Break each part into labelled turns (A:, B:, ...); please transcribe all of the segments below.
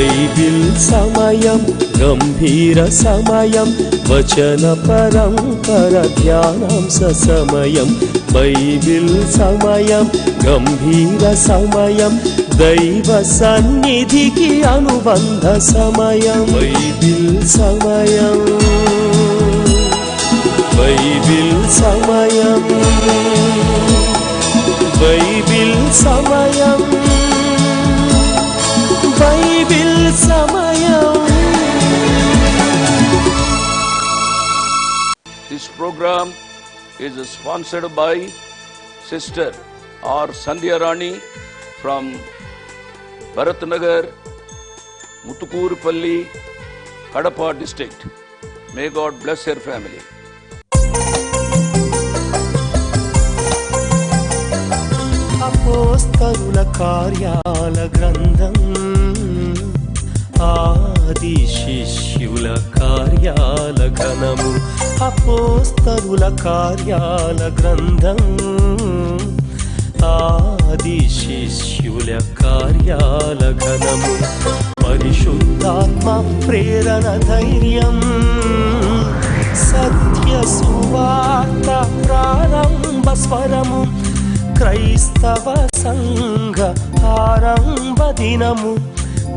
A: Bible సమయం గంభీర సమయం వచన పరంపర ధ్యానాంశ సమయం. బైబిల్ సమయం గంభీర సమయం దైవ సన్నిధికి అనుబంధ సమయం. బైబిల్ సమయం బైబిల్ సమయం బైబిల్ సమయం బైబిల్ సమయం.
B: This program is sponsored by Sister R. Sandhya Rani from Bharatnagar, Muthukurpalli, Kadapa district. May God bless her family.
A: అపోస్తలుల కార్యాల గ్రంథం, ఆది శిష్యుల కార్యాల ఘనము. అపోస్తలుల కార్యాల గ్రంథం, ఆది శిష్యుల కార్యాల ఘనము. పరిశుద్ధాత్మ ప్రేరణ ధైర్యం, సత్య సువార్త ప్రారంభ స్వరము. క్రైస్తవ సంఘ ఆరంభ దినము,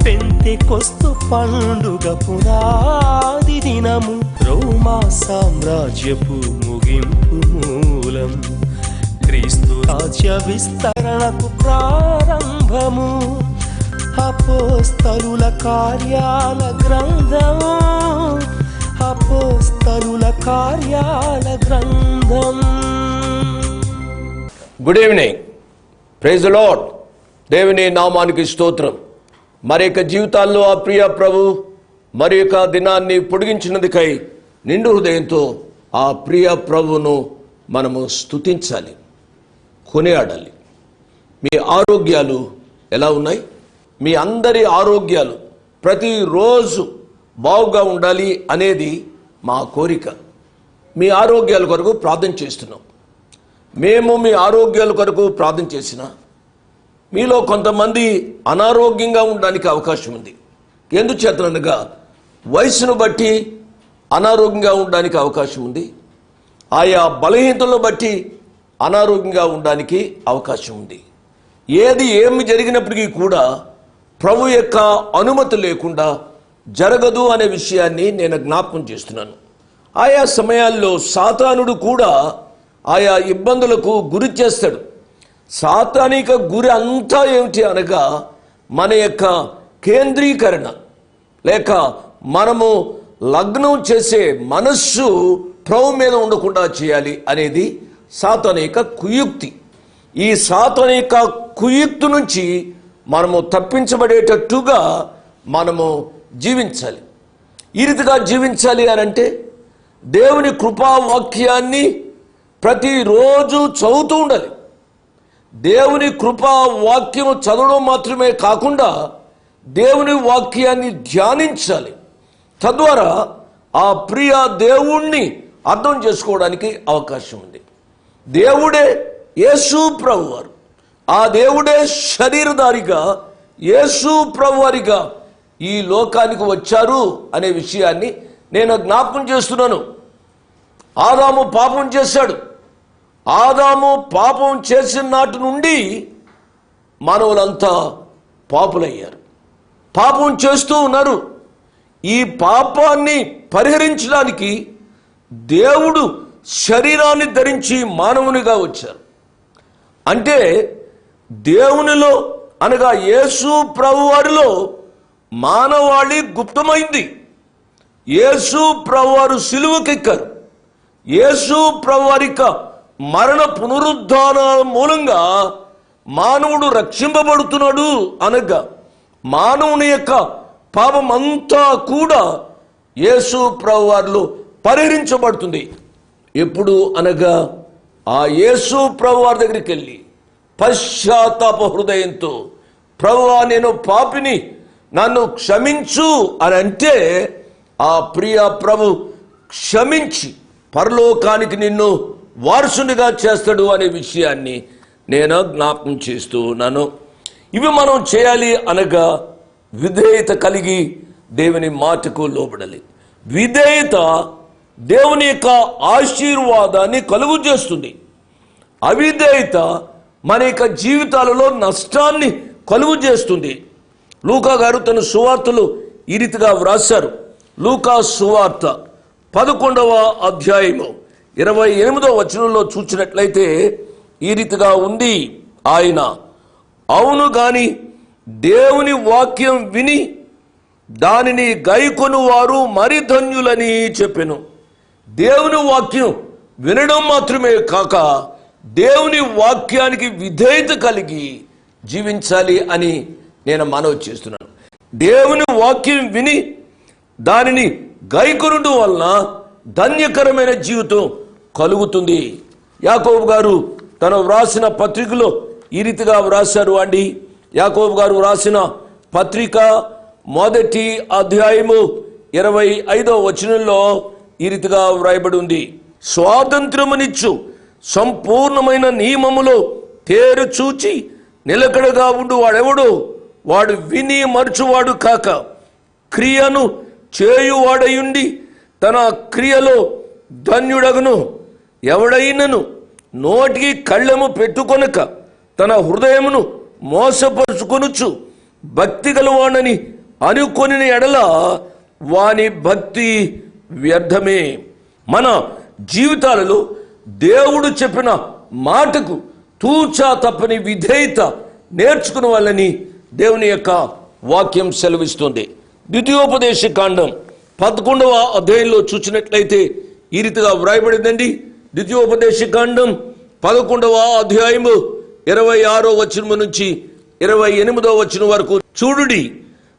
A: పెంతెకొస్తు పండుగ పునాది దినము. రోమా సామ్రాజ్యపు ముగింపు మూలం, క్రీస్తు రాజ్య విస్తరణకు ప్రారంభము. అపోస్తలుల కార్యాల గ్రంథం, అపోస్తలుల కార్యాల గ్రంథం.
C: Good evening, praise the lord. దేవుని నామానికి స్తోత్రం. మరి యొక్క జీవితాల్లో ఆ ప్రియ ప్రభు మరి యొక్క దినాన్ని పొడిగించినందుకై నిండు హృదయంతో ఆ ప్రియ ప్రభువును మనము స్తుతించాలి, కొనియాడాలి. మీ ఆరోగ్యాలు ఎలా ఉన్నాయి? మీ అందరి ఆరోగ్యాలు ప్రతిరోజు బాగుగా ఉండాలి అనేది మా కోరిక. మీ ఆరోగ్యాల కొరకు ప్రార్థన చేస్తున్నాం. మేము మీ ఆరోగ్యాల కొరకు ప్రార్థన చేసిన మీలో కొంతమంది అనారోగ్యంగా ఉండడానికి అవకాశం ఉంది. ఎందుచేతనగా వయసును బట్టి అనారోగ్యంగా ఉండడానికి అవకాశం ఉంది. ఆయా బలహీనతలను బట్టి అనారోగ్యంగా ఉండడానికి అవకాశం ఉంది. ఏమి జరిగినప్పటికీ కూడా ప్రభు యొక్క అనుమతి లేకుండా జరగదు అనే విషయాన్ని నేను జ్ఞాపకం చేస్తున్నాను. ఆయా సమయాల్లో సాతానుడు కూడా ఆయా ఇబ్బందులకు గురి చేస్తాడు. సాతానిక గురి అంతా ఏమిటి అనగా మన యొక్క కేంద్రీకరణ, లేక మనము లగ్నం చేసే మనస్సు ప్రభు మీద ఉండకుండా చేయాలి అనేది సాతానిక కుయుక్తి. ఈ సాతానిక కుయుక్తి నుంచి మనము తప్పించబడేటట్టుగా మనము జీవించాలి. ఈ రీతిగా జీవించాలి అని అంటే దేవుని కృపావాక్యాన్ని ప్రతిరోజు చదువుతూ ఉండాలి. దేవుని కృపా వాక్యము చదవడం మాత్రమే కాకుండా దేవుని వాక్యాన్ని ధ్యానించాలి. తద్వారా ఆ ప్రియ దేవుణ్ణి అర్థం చేసుకోవడానికి అవకాశం ఉంది. దేవుడే యేసు ప్రభువారు, ఆ దేవుడే శరీరధారిగా యేసు ప్రభువారిగా ఈ లోకానికి వచ్చారు అనే విషయాన్ని నేను జ్ఞాపకం చేస్తున్నాను. ఆదాము పాపం చేశాడు. ఆదాము పాపం చేసిన నాటి నుండి మానవులంతా పాపులయ్యారు, పాపం చేస్తూ ఉన్నారు. ఈ పాపాన్ని పరిహరించడానికి దేవుడు శరీరాన్ని ధరించి మానవునిగా వచ్చారు. అంటే దేవునిలో అనగా యేసు ప్రభువారిలో మానవాళి గుప్తమైంది. యేసు ప్రభువారు సిలువకెక్కారు. యేసు ప్రభువారిక మరణ పునరుద్ధానాల మూలంగా మానవుడు రక్షింపబడుతున్నాడు అనగా మానవుని యొక్క పాపం అంతా కూడా యేసు ప్రభువారిలో పరిహరించబడుతుంది. ఎప్పుడు అనగా ఆ యేసు ప్రభువారి దగ్గరికి వెళ్ళి పశ్చాత్తాప హృదయంతో ప్రభువా నేను పాపిని, నన్ను క్షమించు అని అంటే ఆ ప్రియ ప్రభు క్షమించి పరలోకానికి నిన్ను వారసునిగా చేస్తాడు అనే విషయాన్ని నేను జ్ఞాపకం చేస్తూ ఉన్నాను. ఇవి మనం చేయాలి అనగా విధేయత కలిగి దేవుని మాటకు లోబడాలి. విధేయత దేవుని యొక్క ఆశీర్వాదాన్ని కలుగు చేస్తుంది. అవిధేయత మన యొక్క జీవితాలలో నష్టాన్ని కలుగు చేస్తుంది. లూకా గారు తన సువార్తలు ఈ రీతిగా వ్రాశారు. లూకా సువార్త 11వ అధ్యాయము 28వ వచనంలో చూసినట్లయితే ఈ రీతిగా ఉంది. ఆయన అవును గాని దేవుని వాక్యం విని దానిని గైకొను వారు మరి ధన్యులని చెప్పెను. దేవుని వాక్యం వినడం మాత్రమే కాక దేవుని వాక్యానికి విధేయత కలిగి జీవించాలి అని నేను మనవి చేస్తున్నాను. దేవుని వాక్యం విని దానిని గైకొనుట వలన ధన్యకరమైన జీవితం కలుగుతుంది. యాకోబు గారు తన వ్రాసిన పత్రికలో ఈ రీతిగా వ్రాశారు అండి. యాకోబు గారు వ్రాసిన పత్రిక 1వ అధ్యాయము 25వ వచనంలో ఈ రీతిగా వ్రాయబడి ఉంది. స్వాతంత్రమునిచ్చు సంపూర్ణమైన నియమములో తేరు చూచి నిలకడగా ఉండు వాడెవడో వాడు విని మరచువాడు కాక క్రియను చేయువాడయుండి తన క్రియలో ధన్యుడగును. ఎవడైనను నోటికి కళ్ళెము పెట్టుకొనక తన హృదయమును మోసపరుచుకొనుచు భక్తి గలవాడని అనుకొనిన ఎడల వాని భక్తి వ్యర్థమే. మన జీవితాలలో దేవుడు చెప్పిన మాటకు తూచా తప్పని విధేయత నేర్చుకున్న వాళ్ళని దేవుని యొక్క వాక్యం సెలవిస్తుంది. ద్వితీయోపదేశ కాండం 11వ అధ్యాయంలో చూసినట్లయితే ఈ రీతిగా వ్రాయబడిందండి. ద్వితీయోపదేశ కాండం 11వ అధ్యాయము 26వ వచనం నుంచి 28వ వచనం వరకు చూడుడి.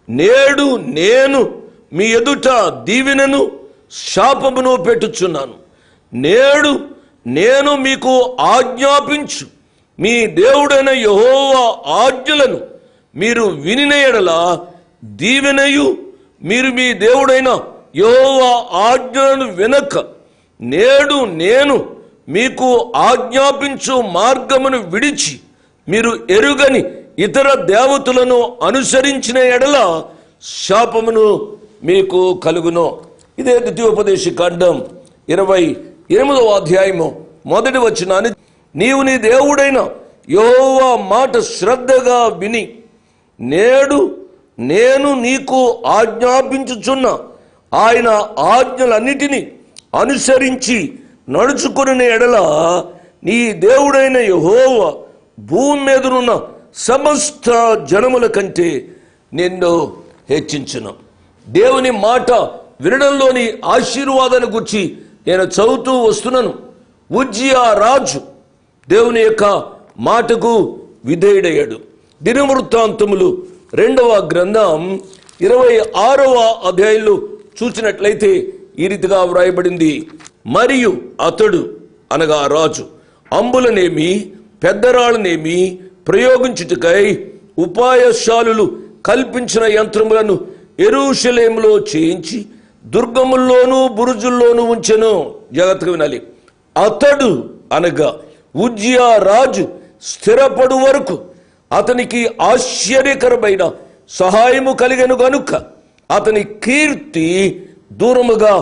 C: నేడు నేను మీ ఎదుట దీవెనను శాపమును పెట్టుచున్నాను. నేడు నేను మీకు ఆజ్ఞాపించు మీ దేవుడైన యెహోవా ఆజ్ఞలను మీరు వినిన ఎడల దీవెనయు, మీరు మీ దేవుడైన యెహోవా ఆజ్ఞలను వినక నేడు నేను మీకు ఆజ్ఞాపించు మార్గమును విడిచి మీరు ఎరుగని ఇతర దేవతలను అనుసరించిన ఎడల శాపమును మీకు కలుగును. ఇదే ద్వితీయోపదేశ కాండం 28వ అధ్యాయము 1వ వచనాన్ని, నీవు నీ దేవుడైన యెహోవా మాట శ్రద్ధగా విని నేడు నేను నీకు ఆజ్ఞాపించుచున్న ఆయన ఆజ్ఞలన్నిటినీ అనుసరించి నడుచుకుని ఎడల నీ దేవుడైన యెహోవా భూమి మీదనున్న సమస్త జనముల కంటే నిన్ను హెచ్చించును. దేవుని మాట వినడంలోని ఆశీర్వాదాన్ని గురించి నేను చదువుతూ వస్తున్నాను. ఉజ్జియా రాజు దేవుని యొక్క మాటకు విధేయుడయ్యాడు. దినవృత్తాంతములు 2వ గ్రంథం 26వ అధ్యాయంలో చూసినట్లయితే ఈ రీతిగా వ్రాయబడింది. మరియు అతడు అనగా రాజు అంబులనేమి పెద్దరాళ్ళనేమి ప్రయోగించుటకై ఉపాయశాలులు కల్పించిన యంత్రములను యెరూషలేములో చేయించి దుర్గముల్లోనూ బురుజుల్లోనూ ఉంచెను. జాగ్రత్తగా వినాలి. అతడు అనగా ఉజ్జియా రాజు స్థిరపడు వరకు అతనికి ఆశ్చర్యకరమైన సహాయము కలిగెను గనుక అతని కీర్తి దూరముగా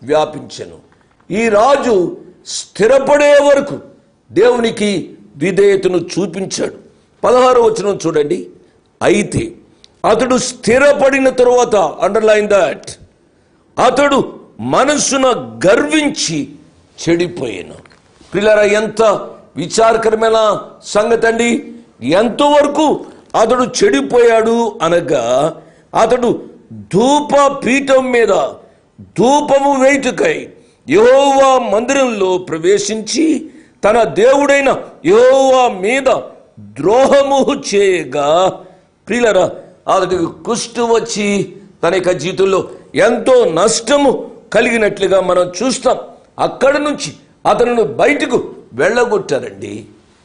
C: వ్యాపించెను. ఈ రాజు స్థిరపడే వరకు దేవునికి విధేయతను చూపించాడు. 16వ వచనం చూడండి. అయితే అతడు స్థిరపడిన తరువాత, అండర్లైన్ దట్, అతడు మనస్సున గర్వించి చెడిపోయాను. పిల్లరా, ఎంత విచారకరమైన సంగతి అండి. ఎంతవరకు అతడు చెడిపోయాడు అనగా, అతడు ధూప పీఠం మీద ధూపము వేయుటకై యెహోవా మందిరంలో ప్రవేశించి తన దేవుడైన యెహోవా మీద ద్రోహము చేయగా, ప్రియులరా, అతడికి కుష్టు వచ్చి తన యొక్క జీవితంలో ఎంతో నష్టము కలిగినట్లుగా మనం చూస్తాం. అక్కడి నుంచి అతను బయటకు వెళ్ళగొట్టారండి.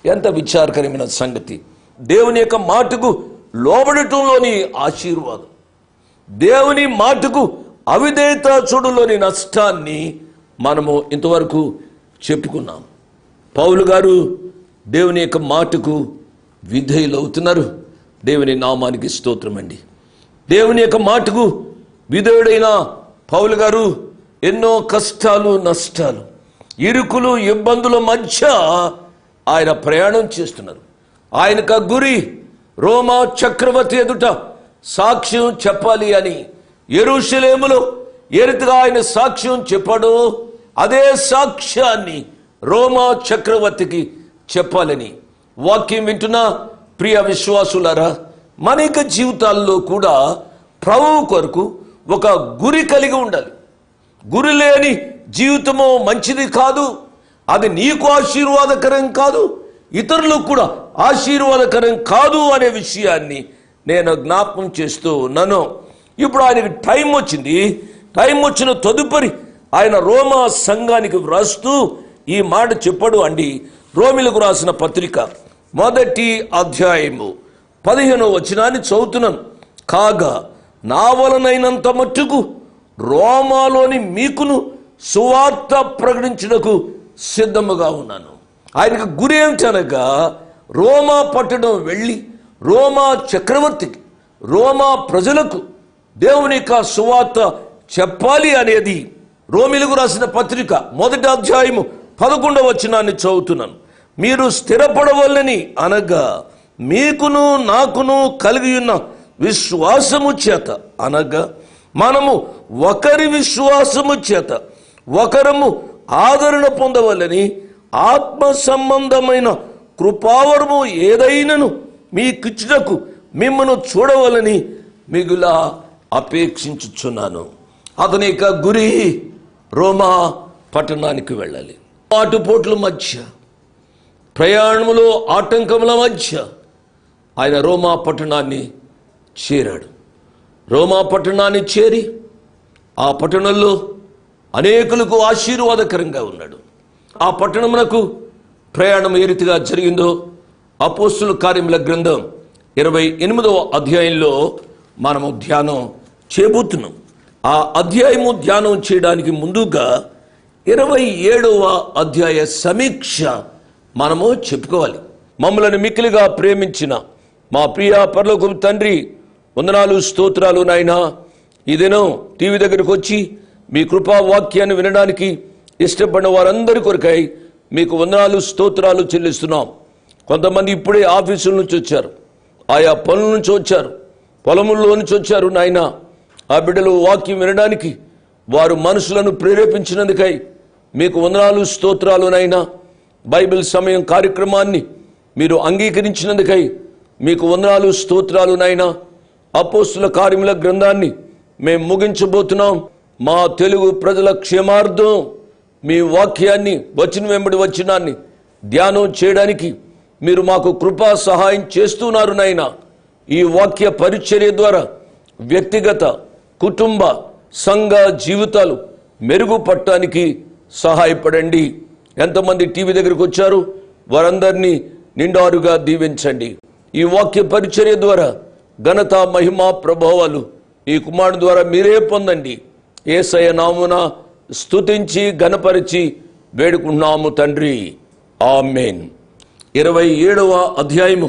C: ఎంత విచారకరమైన సంగతి. దేవుని యొక్క మాటకు లోబడటంలోని ఆశీర్వాదం, దేవుని మాటకు అవిధేయత చూడులోని నష్టాన్ని మనము ఇంతవరకు చెప్పుకున్నాం. పౌలు గారు దేవుని యొక్క మాటకు విధేయులు అవుతున్నారు. దేవుని నామానికి స్తోత్రం అండి. దేవుని యొక్క మాటకు విధేయుడైన పౌలు గారు ఎన్నో కష్టాలు, నష్టాలు, ఇరుకులు, ఇబ్బందుల మధ్య ఆయన ప్రయాణం చేస్తున్నారు. ఆయనకు గురి రోమా చక్రవర్తి ఎదుట సాక్ష్యం చెప్పాలి అని. యెరూషలేములో ఏ రీతిగా ఆయన సాక్ష్యం చెప్పాడో అదే సాక్ష్యాన్ని రోమా చక్రవర్తికి చెప్పాలని. వాక్యం వింటున్న ప్రియ విశ్వాసులారా, మన యొక్క జీవితాల్లో కూడా ప్రభువు కొరకు ఒక గురి కలిగి ఉండాలి. గురి లేని జీవితము మంచిది కాదు. అది నీకు ఆశీర్వాదకరం కాదు, ఇతరులకు కూడా ఆశీర్వాదకరం కాదు అనే విషయాన్ని నేను జ్ఞాపకం చేస్తూ ఉన్నాను. ఇప్పుడు ఆయనకి టైం వచ్చింది. టైం వచ్చిన తదుపరి ఆయన రోమా సంఘానికి వ్రాస్తూ ఈ మాట చెప్పాడు అండి. రోమిలకు రాసిన పత్రిక 1వ అధ్యాయము 15వ వచనాన్ని చదువుతున్నాను. కాగా నా వలనైనంత మట్టుకు రోమాలోని మీకును సువార్త ప్రకటించుటకు సిద్ధముగా ఉన్నాను. ఆయనకు గురి ఏమిటనగా రోమా పట్టణం వెళ్ళి రోమా చక్రవర్తికి, రోమా ప్రజలకు దేవుని యొక్క సువార్త చెప్పాలి అనేది. రోమిలకు రాసిన పత్రిక 1వ అధ్యాయము 11వ వచనాన్ని చదువుతున్నాను. మీరు స్థిరపడవలని అనగా మీకును నాకును కలిగి ఉన్న విశ్వాసము చేత, అనగా మనము ఒకరి విశ్వాసము చేత ఒకరము ఆదరణ పొందవలని ఆత్మ సంబంధమైన కృపావరము ఏదైనను మీకిచ్చుటకు మిమ్మను చూడవలని మిగులా అపేక్షించుచున్నాను. అతని యొక్క గురి రోమా పట్టణానికి వెళ్ళాలి. ఆటుపోట్ల మధ్య, ప్రయాణములో ఆటంకముల మధ్య ఆయన రోమా పట్టణాన్ని చేరాడు. రోమా పట్టణాన్ని చేరి ఆ పట్టణంలో అనేకులకు ఆశీర్వాదకరంగా ఉన్నాడు. ఆ పట్టణమునకు ప్రయాణం ఏ రీతిగా జరిగిందో అపోస్తుల కార్యముల గ్రంథం 28వ అధ్యాయంలో మనము ధ్యానం చేయబోతున్నాం. ఆ అధ్యాయము ధ్యానం చేయడానికి ముందుగా 27వ అధ్యాయ సమీక్ష మనము చెప్పుకోవాలి. మమ్మలను మిక్కిలిగా ప్రేమించిన మా ప్రియ పరలోకపు తండ్రి, వందనాలు, స్తోత్రాలు నాయనా. ఈ దినం టీవీ దగ్గరకు వచ్చి మీ కృపా వాక్యాన్ని వినడానికి ఇష్టపడిన వారందరి కొరకై మీకు వందనాలు, స్తోత్రాలు చెల్లిస్తున్నాం. కొంతమంది ఇప్పుడే ఆఫీసుల నుంచి వచ్చారు, ఆయా పనుల నుంచి వచ్చారు, పొలముల్లో నుంచి వచ్చారు నాయనా. ఆ బిడ్డలు వాక్యం వినడానికి వారు మనసులను ప్రేరేపించినందుకై మీకు వందనాలు, స్తోత్రాలు నాయనా. బైబిల్ సమయం కార్యక్రమాన్ని మీరు అంగీకరించినందుకై మీకు వందనాలు, స్తోత్రాలు నాయనా. అపోస్తుల కార్యముల గ్రంథాన్ని మేము ముగించబోతున్నాం. మా తెలుగు ప్రజల క్షేమార్థం మీ వాక్యాన్ని వచనం వెంబడి వచనాన్ని ధ్యానం చేయడానికి మీరు మాకు కృపా సహాయం చేస్తున్నారు నాయనా. ఈ వాక్య పరిచర్య ద్వారా వ్యక్తిగత, కుటుంబ, సంఘ జీవితాలు మెరుగుపడటానికి సహాయపడండి. ఎంతమంది టీవీ దగ్గరకు వచ్చారు వారందరినీ నిండారుగా దీవించండి. ఈ వాక్య పరిచర్య ద్వారా ఘనత, మహిమ, ప్రభావాలు ఈ కుమారుడు ద్వారా మీరే పొందండి. యేసయ్య నామమున స్తుతించి ఘనపరిచి వేడుకున్నాము తండ్రి, ఆమేన్. 27వ అధ్యాయము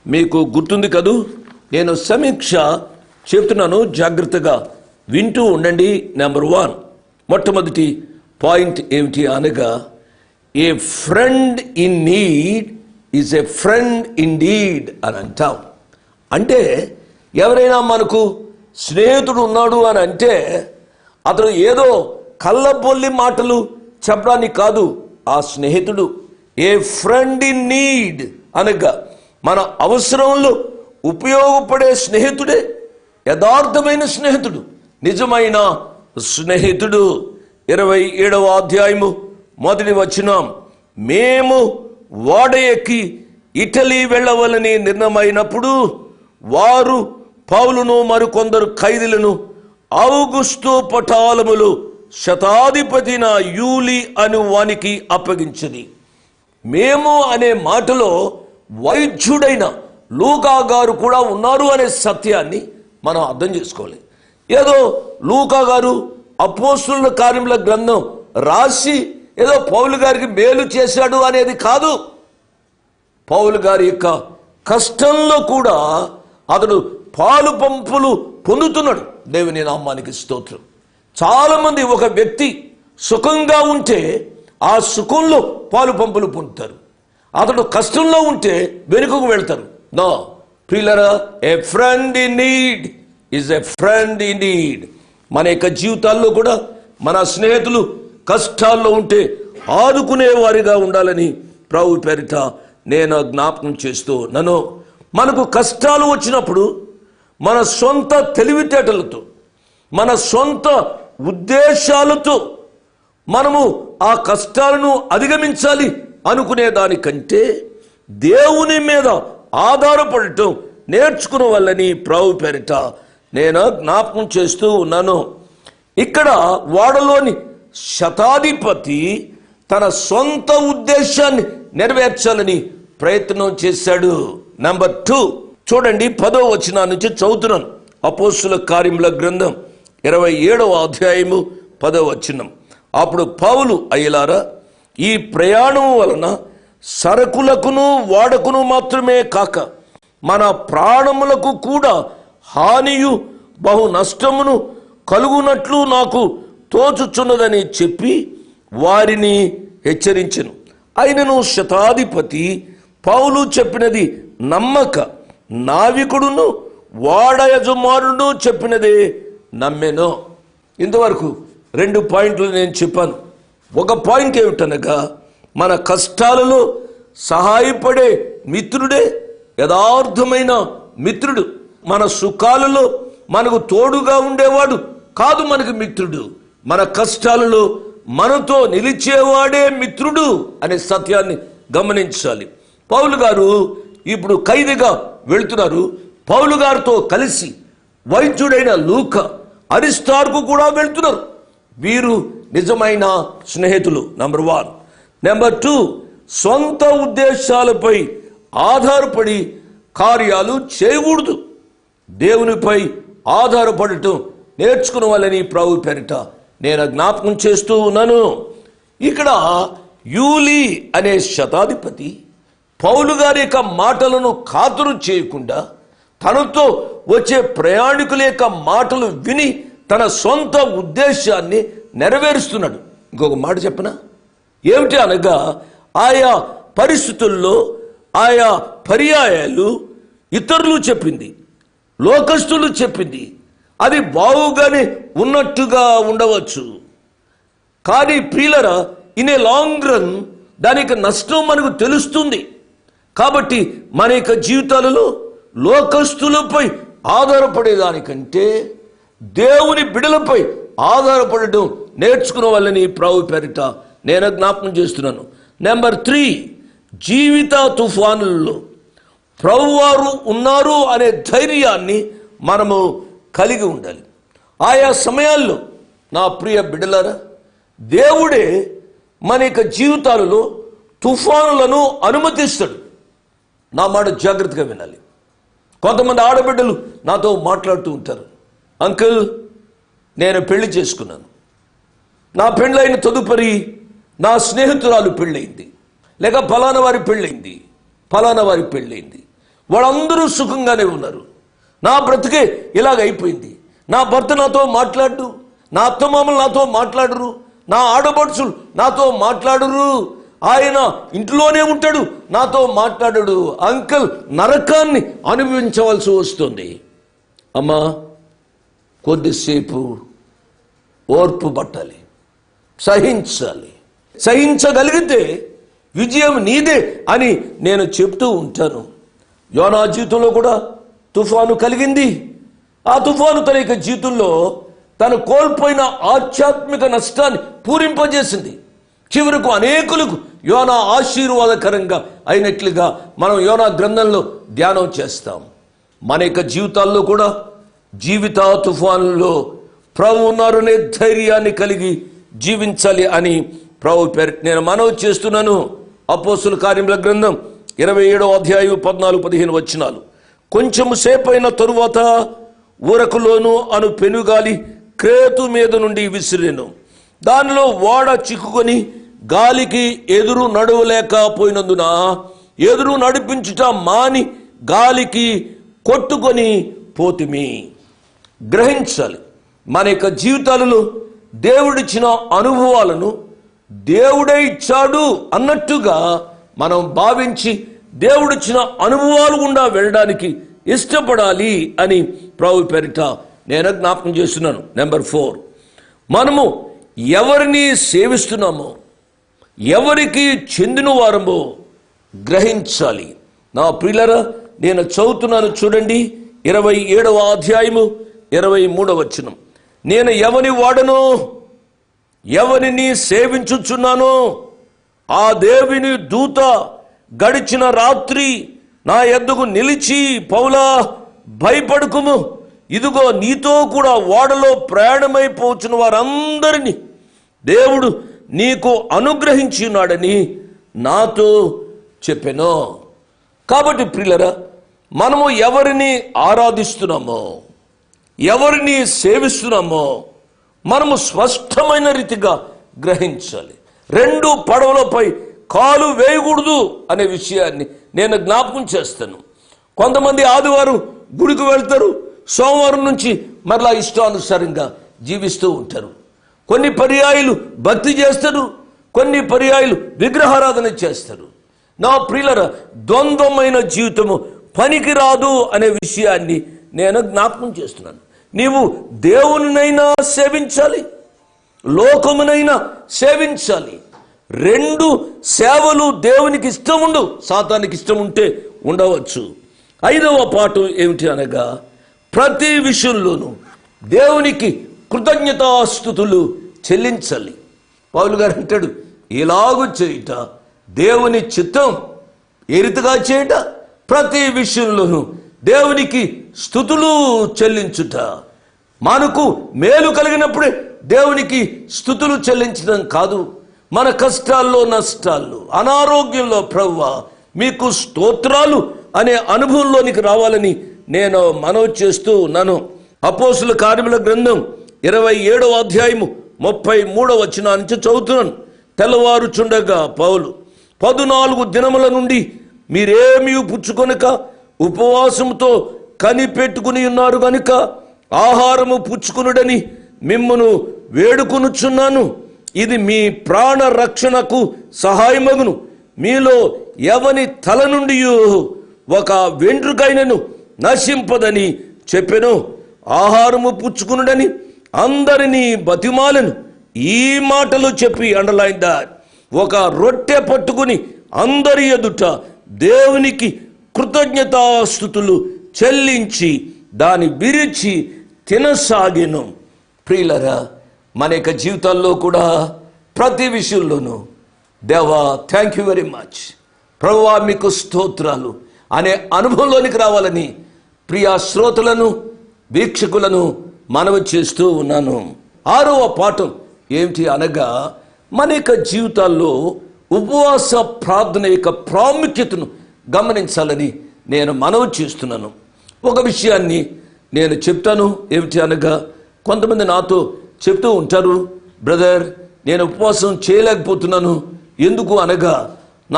C: మీకు గుర్తుంది కదూ. నేను సమీక్ష చెప్తున్నాను, జాగ్రత్తగా వింటూ ఉండండి. నెంబర్ 1, మొట్టమొదటి పాయింట్ ఏమిటి అనగా, a friend in need is a friend indeed అని అంటాం. అంటే ఎవరైనా మనకు స్నేహితుడు ఉన్నాడు అని అంటే అతను ఏదో కళ్ళబొల్లి మాటలు చెప్పడానికి కాదు ఆ స్నేహితుడు. ఏ ఫ్రెండ్ ఇన్ నీడ్ అనగా మన అవసరంలో ఉపయోగపడే స్నేహితుడే యథార్థమైన స్నేహితుడు, నిజమైన స్నేహితుడు. 27వ అధ్యాయము 1వ వచనం, మేము ఓడ ఎక్కి ఇటలీ వెళ్ళవలని నిర్ణయమైనప్పుడు వారు పౌలును మరికొందరు ఖైదీలను ఔగుస్తు పటాలములు శతాధిపతిన యూలి అను వానికి అప్పగించింది. మేము అనే మాటలో వైద్యుడైన లూకా గారు కూడా ఉన్నారు అనే సత్యాన్ని మనం అర్థం చేసుకోవాలి. ఏదో లూకా గారు అపోస్తుల కార్యముల గ్రంథం రాసి ఏదో పౌలు గారికి మేలు చేశాడు అనేది కాదు. పౌలు గారి యొక్క కష్టంలో కూడా అతడు పాలు పంపులు పొందుతున్నాడు. దేవుని నామానికి స్తోత్రం. చాలామంది ఒక వ్యక్తి సుఖంగా ఉంటే ఆ సుఖంలో పాలు పంపులు పొందుతారు. అతడు కష్టంలో ఉంటే వెనుకకు వెళ్తారు. నో ప్రియులారా, a friend in need is a friend in need. మన యొక్క జీవితాల్లో కూడా మన స్నేహితులు కష్టాల్లో ఉంటే ఆదుకునేవారిగా ఉండాలని ప్రభు పేరిట నేను జ్ఞాపకం చేస్తూ నన్ను. మనకు కష్టాలు వచ్చినప్పుడు మన సొంత తెలివితేటలతో, మన సొంత ఉద్దేశాలతో మనము ఆ కష్టాలను అధిగమించాలి అనుకునే దానికంటే దేవుని మీద ఆధారపడటం నేర్చుకున్న వాళ్ళని ప్రభు పేరిట నేను జ్ఞాపకం చేస్తూ ఉన్నాను. ఇక్కడ వాడలోని శతాధిపతి తన సొంత ఉద్దేశాన్ని నెరవేర్చాలని ప్రయత్నం చేశాడు. నెంబర్ 2 చూడండి, 10వ వచనం నుంచి చదువుతున్నాను. అపోస్తుల కార్యముల గ్రంథం 27వ అధ్యాయము 10వ వచనం. అప్పుడు పౌలు, అయ్యలారా, ఈ ప్రయాణం వలన సరకులకును వాడకును మాత్రమే కాక మన ప్రాణములకు కూడా హానియు బహు నష్టమును కలుగునట్లు నాకు తోచుచున్నదని చెప్పి వారిని హెచ్చరించెను. అయినను శతాధిపతి పౌలు చెప్పినది నమ్మక నావికుడును వాడ యజమానుడు చెప్పినదే నమ్మెను. ఇంతవరకు 2 పాయింట్లు నేను చెప్పాను. ఒక పాయింట్ ఏమిటనగా, మన కష్టాలలో సహాయపడే మిత్రుడే యథార్థమైన మిత్రుడు. మన సుఖాలలో మనకు తోడుగా ఉండేవాడు కాదు మనకు మిత్రుడు. మన కష్టాలలో మనతో నిలిచేవాడే మిత్రుడు అనే సత్యాన్ని గమనించాలి. పౌలు గారు ఇప్పుడు ఖైదీగా వెళ్తున్నారు. పౌలు గారితో కలిసి వైద్యుడైన లూకా, అరిస్టార్కు కూడా వెళ్తున్నారు. వీరు నిజమైన స్నేహితులు. నెంబర్ 1. నెంబర్ 2, సొంత ఉద్దేశాలపై ఆధారపడి కార్యాలు చేయకూడదు. దేవునిపై ఆధారపడటం నేర్చుకున్న వాళ్ళని ప్రభు పేరిట నేను జ్ఞాపకం చేస్తూ ఉన్నాను. ఇక్కడ యూలి అనే శతాధిపతి పౌలు గారి యొక్క మాటలను ఖాతరు చేయకుండా తనతో వచ్చే ప్రయాణికుల యొక్క మాటలు విని తన సొంత ఉద్దేశాన్ని నెరవేరుస్తున్నాడు. ఇంకొక మాట చెప్పనా, ఏమిటి అనగా, ఆయా పరిస్థితుల్లో ఆయా పర్యాయాలు ఇతరులు చెప్పింది, లోకస్తులు చెప్పింది అది బావుగానే ఉన్నట్టుగా ఉండవచ్చు. కానీ ప్రియులరా, ఇన్ ఏ లాంగ్ రన్ దానికి నష్టం మనకు తెలుస్తుంది. కాబట్టి మన యొక్క జీవితాలలో లోకస్తులపై ఆధారపడేదానికంటే దేవుని బిడలపై ఆధారపడటం నేర్చుకున్న వాళ్ళని ప్రభు పేరిట నేను జ్ఞాపకం చేస్తున్నాను. నెంబర్ 3, జీవిత తుఫానుల్లో ప్రభువారు ఉన్నారు అనే ధైర్యాన్ని మనము కలిగి ఉండాలి. ఆయా సమయాల్లో నా ప్రియ బిడ్డలారా, దేవుడే మన యొక్క జీవితాలలో తుఫానులను అనుమతిస్తాడు. నా మాట జాగ్రత్తగా వినాలి. కొంతమంది ఆడబిడ్డలు నాతో మాట్లాడుతూ ఉంటారు, అంకుల్ నేను పెళ్లి చేసుకున్నాను, నా పెళ్ళైన తదుపరి నా స్నేహితురాలు పెళ్ళయింది, లేక ఫలానా వారి పెళ్ళయింది, ఫలానా వారి పెళ్ళయింది, వాళ్ళందరూ సుఖంగానే ఉన్నారు, నా బ్రతికే ఇలాగైపోయింది, నా భర్త నాతో మాట్లాడు, నా అత్తమామలు నాతో మాట్లాడరు, నా ఆడపడుచులు నాతో మాట్లాడరు, ఆయన ఇంట్లోనే ఉంటాడు నాతో మాట్లాడడు. అంకుల్ నరకాన్ని అనుభవించవలసి వస్తుంది. అమ్మా, కొద్దిసేపు ఓర్పు పట్టాలి, సహించాలి. సహించగలిగితే విజయం నీదే అని నేను చెప్తూ ఉంటాను. యోనా జీవితంలో కూడా తుఫాను కలిగింది. ఆ తుఫాను తన యొక్క జీవితంలో తను కోల్పోయిన ఆధ్యాత్మిక నష్టాన్ని పూరింపజేసింది. చివరకు అనేకులకు యోనా ఆశీర్వాదకరంగా అయినట్లుగా మనం యోనా గ్రంథంలో ధ్యానం చేస్తాం. మన యొక్క జీవితాల్లో కూడా జీవిత తుఫానుల్లో ప్రభు ఉన్నారనే ధైర్యాన్ని కలిగి జీవించాలి అని ప్రభు పేరు నేను మనవి చేస్తున్నాను. అపోస్తుల కార్యముల గ్రంథం 27వ అధ్యాయం 14-15 వచనాలు. కొంచెము సేపైన తరువాత ఊరకులోను అను పెనుగాలి క్రేతు మీద నుండి విసిరెను. దానిలో ఓడ చిక్కుకొని గాలికి ఎదురు నడవలేకపోయినందున ఎదురు నడిపించుట మాని గాలికి కొట్టుకొని పోతిమి. గ్రహించాలి. మన యొక్క జీవితాలలో దేవుడిచ్చిన అనుభవాలను దేవుడే ఇచ్చాడు అన్నట్టుగా మనం భావించి దేవుడిచ్చిన అనుభవాలు గుండా వెళ్ళడానికి ఇష్టపడాలి అని ప్రభు పేరిట నేను జ్ఞాపకం చేస్తున్నాను. నెంబర్ 4, మనము ఎవరిని సేవిస్తున్నామో, ఎవరికి చెందిన వారమో గ్రహించాలి. నా ప్రియులారా, నేను చదువుతున్నాను చూడండి, 27వ అధ్యాయము 23వ వచనం. నేను ఎవని వాడనో, ఎవరిని సేవించుచున్నానో ఆ దేవుని దూత గడిచిన రాత్రి నా యొద్దకు నిలిచి, పౌలా భయపడకుము, ఇదిగో నీతో కూడా ఓడలో ప్రయాణమైపోచున్న వారందరినీ దేవుడు నీకు అనుగ్రహించి ఉన్నాడని నాతో చెప్పెను. కాబట్టి ప్రియులరా, మనము ఎవరిని ఆరాధిస్తున్నామో, ఎవరిని సేవిస్తున్నామో మనము స్పష్టమైన రీతిగా గ్రహించాలి. 2 పడవలపై కాలు వేయకూడదు అనే విషయాన్ని నేను జ్ఞాపకం చేస్తాను. కొంతమంది ఆదివారం గుడికి వెళ్తారు, సోమవారం నుంచి మరలా ఇష్టానుసారంగా జీవిస్తూ ఉంటారు. కొన్ని పర్యాయాలు భక్తి చేస్తారు, కొన్ని పర్యాయాలు విగ్రహారాధన చేస్తారు. నా ప్రియులరా, ద్వంద్వమైన జీవితము పనికిరాదు అనే విషయాన్ని నేను జ్ఞాపకం చేస్తున్నాను. నీవు దేవునినైనా సేవించాలి, లోకమునైనా సేవించాలి. 2 సేవలు దేవునికి ఇష్టం ఉండు, సాతానికి ఇష్టం ఉంటే ఉండవచ్చు. 5వ పాఠం ఏమిటి అనగా, ప్రతి విషయంలోనూ దేవునికి కృతజ్ఞతాస్తుతులు చెల్లించాలి. పౌలు గారు అంటాడు, ఇలాగు చేయుట దేవుని చిత్తం. ఏ రీతిగా చేయుట? ప్రతి విషయంలోనూ దేవునికి స్తుతులు చెల్లించుట. మనకు మేలు కలిగినప్పుడే దేవునికి స్తుతులు చెల్లించడం కాదు, మన కష్టాల్లో, నష్టాల్లో, అనారోగ్యంలో ప్రభువా మీకు స్తోత్రాలు అనే అనుభవంలోనికి రావాలని నేను మనవి చేస్తూ ఉన్నాను. అపోస్తుల కార్యముల గ్రంథం 27వ అధ్యాయము 33వ వచనం నుంచి చదువుతున్నాను. తెల్లవారుచుండగా పౌలు, 14 దినముల నుండి మీరేమీ పుచ్చుకొనక ఉపవాసముతో కనిపెట్టుకుని ఉన్నారు గనుక ఆహారము పుచ్చుకునుడని మిమ్మును వేడుకొనుచున్నాను. ఇది మీ ప్రాణ రక్షణకు సహాయమగును. మీలో ఎవని తల నుండి ఒక వెంట్రుకైనను నశింపదని చెప్పెను. ఆహారము పుచ్చుకునుడని అందరినీ బతిమాలను. ఈ మాటలు చెప్పి అండర్లైన్ దాట్, ఒక రొట్టె పట్టుకుని అందరి ఎదుట దేవునికి కృతజ్ఞతాస్తుతులు చెల్లించి దాన్ని విరిచి తినసాగెను. ప్రియులరా, మన యొక్క జీవితాల్లో కూడా ప్రతి విషయంలోనూ దేవా థ్యాంక్ యూ వెరీ మచ్, ప్రభువా మీకు స్తోత్రాలు అనే అనుభవంలోనికి రావాలని ప్రియా శ్రోతలను, వీక్షకులను మనవి చేస్తూ ఉన్నాను. 6వ పాఠం ఏమిటి అనగా, మన యొక్క జీవితాల్లో ఉపవాస ప్రార్థన యొక్క ప్రాముఖ్యతను గమనించాలని నేను మనవి చేస్తున్నాను. ఒక విషయాన్ని నేను చెప్తాను. ఏమిటి అనగా, కొంతమంది నాతో చెప్తూ ఉంటారు, బ్రదర్ నేను ఉపవాసం చేయలేకపోతున్నాను. ఎందుకు అనగా,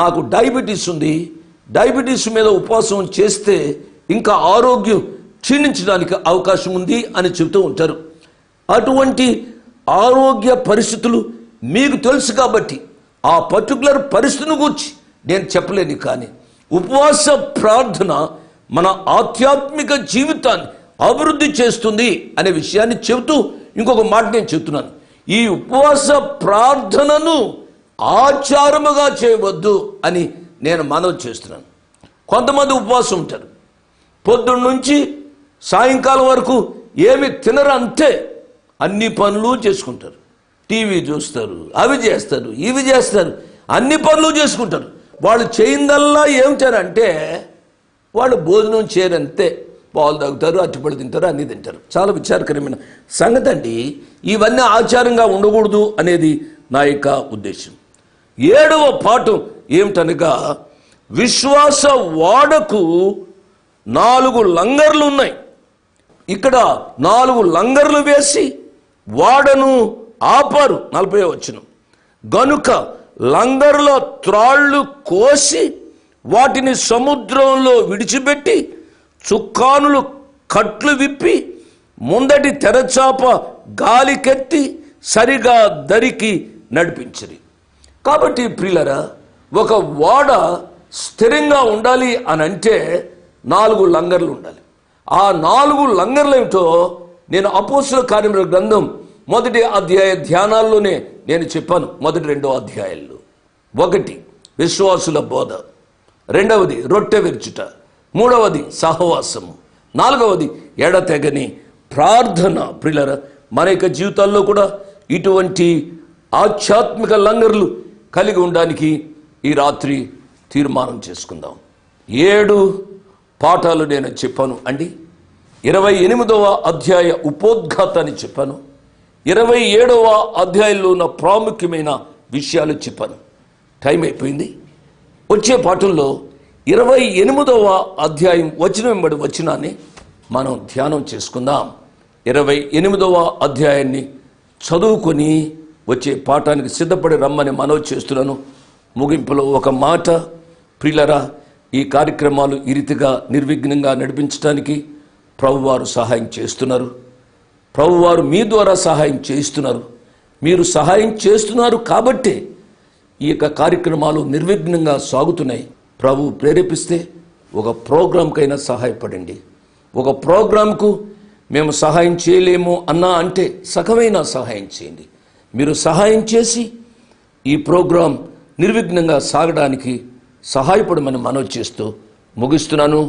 C: నాకు డయాబెటీస్ ఉంది, డయాబెటీస్ మీద ఉపవాసం చేస్తే ఇంకా ఆరోగ్యం క్షీణించడానికి అవకాశం ఉంది అని చెప్తూ ఉంటారు. అటువంటి ఆరోగ్య పరిస్థితులు మీకు తెలుసు కాబట్టి ఆ పర్టికులర్ పరిస్థితిని గురించి నేను చెప్పలేను. కానీ ఉపవాస ప్రార్థన మన ఆధ్యాత్మిక జీవితాన్ని అభివృద్ధి చేస్తుంది అనే విషయాన్ని చెబుతూ ఇంకొక మాట నేను చెప్తున్నాను. ఈ ఉపవాస ప్రార్థనను ఆచారముగా చేయవద్దు అని నేను మనవి చేస్తున్నాను. కొంతమంది ఉపవాసం ఉంటారు, పొద్దున్న నుంచి సాయంకాలం వరకు ఏమి తినరు, అంతే అన్ని పనులు చేసుకుంటారు. టీవీ చూస్తారు, అవి చేస్తారు, ఇవి చేస్తారు, అన్ని పనులు చేసుకుంటారు. వాళ్ళు చేయిందల్లా ఏమిటారంటే వాళ్ళు భోజనం చేయరంతే, పాలు తాగుతారు, అట్టుపడి తింటారు, అన్నీ తింటారు. చాలా విచారకరమైన సంగతి అండి. ఇవన్నీ ఆచారంగా ఉండకూడదు అనేది నా యొక్క ఉద్దేశం. 7వ పాఠం ఏమిటనగా, విశ్వాస వాడకు 4 లంగర్లు ఉన్నాయి. ఇక్కడ 4 లంగర్లు వేసి వాడను ఆపారు. 40వ వచనం, గనుక లంగర్ల త్రాళ్ళు కోసి వాటిని సముద్రంలో విడిచిపెట్టి చుక్కానులు కట్లు విప్పి ముందటి తెరచాప గాలికెత్తి సరిగా దరికి నడిపించిరి. కాబట్టి ప్రియులరా, ఒక ఓడ స్థిరంగా ఉండాలి అని అంటే 4 లంగర్లు ఉండాలి. ఆ 4 లంగర్లు ఏమిటో నేను అపోస్తుల కార్యముల గ్రంథం 1వ అధ్యాయ ధ్యానాల్లోనే నేను చెప్పాను. మొదటి 2 అధ్యాయాల్లో 1 విశ్వాసుల బోధ, 2వది రొట్టె విరుచుట, 3వది సహవాసము, 4వది ఎడతెగని ప్రార్థన. ప్రియులరా, మన యొక్క జీవితాల్లో కూడా ఇటువంటి ఆధ్యాత్మిక లంగర్లు కలిగి ఉండడానికి ఈ రాత్రి తీర్మానం చేసుకుందాం. 7 పాఠాలు నేను చెప్పాను అండి. 28వ అధ్యాయ ఉపోద్ఘాతాన్ని చెప్పాను. 27వ అధ్యాయంలో ఉన్న ప్రాముఖ్యమైన విషయాలు చెప్పాను. టైం అయిపోయింది. వచ్చే పాఠంలో 28వ అధ్యాయం వచనం వెంబడి వచనాన్ని మనం ధ్యానం చేసుకుందాం. 28వ అధ్యాయాన్ని చదువుకొని వచ్చే పాఠానికి సిద్ధపడి రమ్మని మనవి చేస్తున్నాను. ముగింపులో ఒక మాట, ప్రియులరా, ఈ కార్యక్రమాలు ఈ రీతిగా నిర్విఘ్నంగా నడిపించడానికి ప్రభువారు సహాయం చేస్తున్నారు. ప్రభువారు మీ ద్వారా సహాయం చేస్తున్నారు. మీరు సహాయం చేస్తున్నారు కాబట్టే ఈ యొక్క కార్యక్రమాలు నిర్విఘ్నంగా సాగుతున్నాయి. ప్రభు ప్రేరేపిస్తే ఒక ప్రోగ్రాంకైనా సహాయపడండి. ఒక ప్రోగ్రాంకు మేము సహాయం చేయలేము అన్నా అంటే సగమైన సహాయం చేయండి. మీరు సహాయం చేసి ఈ ప్రోగ్రాం నిర్విఘ్నంగా సాగడానికి సహాయపడమని మనవి చేస్తూ ముగిస్తున్నాను.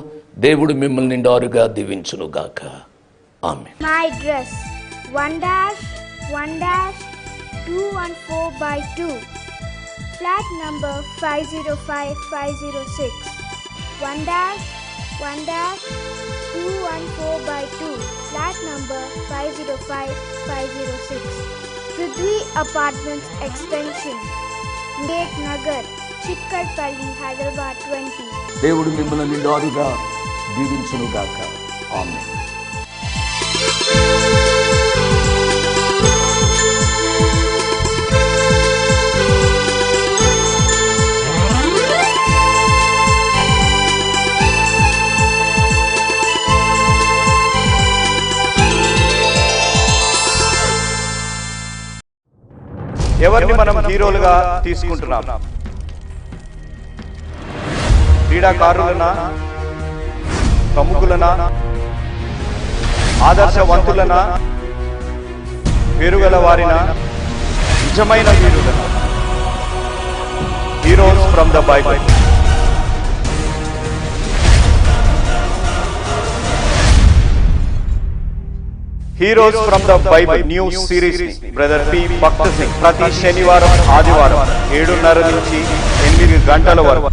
C: దేవుడు మిమ్మల్ని నిండారుగా దీవించునుగాక. ఆమేన్.
D: My dress 1-1-214/2, flat number 505506. 1-1-214/2, flat number 505506. Prithvi Apartments Extension, Gate Nagar, Chikkarpalli, Hyderabad 20.
C: దేవుడు మిమ్మల్ని నిండారుగా దీవించునుగాక. ఆమేన్.
E: ఎవరిని మనం హీరోలుగా తీసుకుంటున్నాం? క్రీడాకారులనా, ప్రముఖులనా, ఆదర్శవంతులనా, పేరుగల వారినా, నిజమైన వీరులనా? Heroes from the Bible. Heroes from the Bible news series brother P Bhakta Singh ప్రతి శనివారం, ఆదివారం 7:30 నుంచి 8 గంటల వరకు